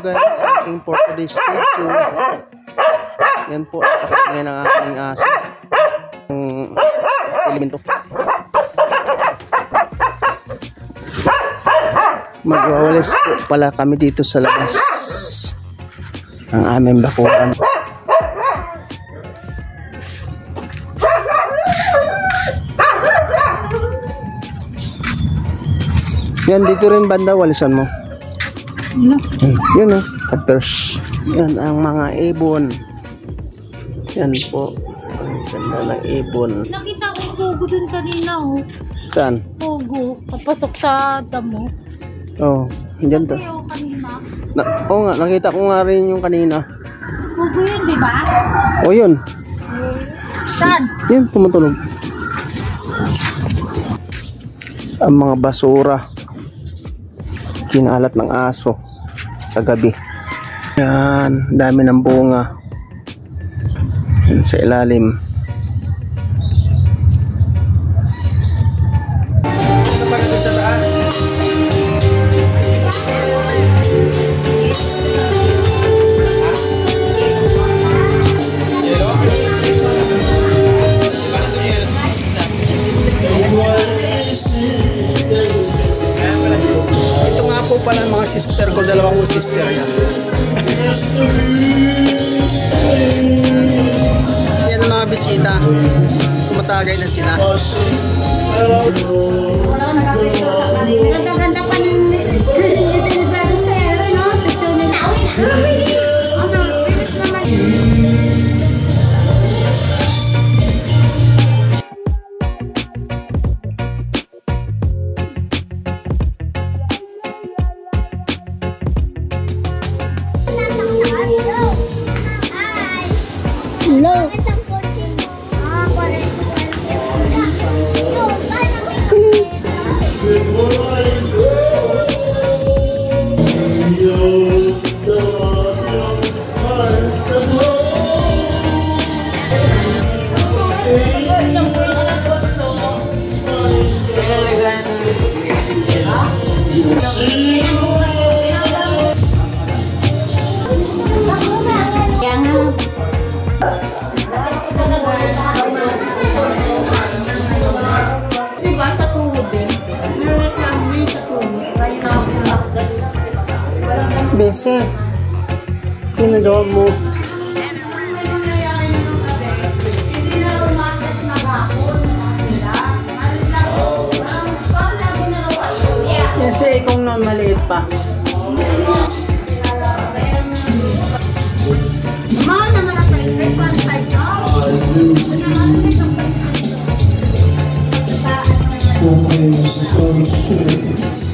guys sa aking for today's video. Yan po, napakingay ng aking aso. Elemento. Magwawalis po pala kami dito sa labas ng aming bakuran. Yan, dito rin banda, walisan mo. Yun o, peppers. Yan ang mga ibon. Yan po. Ang ganda ng ibon. Nakita ko pugo dun kanina oh. Saan? Pugo, kapasok sa damo. Oh, dyan to. Yung kanina. Oo nga, nakita ko nga rin yung kanina. Pugo yun, di ba? O yun. Saan? Yan, tumutulog. Ang mga basura kinalat ng aso kagabi. Yan, dami ng bunga. Yan sa ilalim. Pala mga sister ko, dalawang sister yan. Yan ang mga bisita, tumatagay na sila. Ganda pa ng hello. Bese, pinagawa mo. Kasi kung na maliit pa. Mahal naman ang price.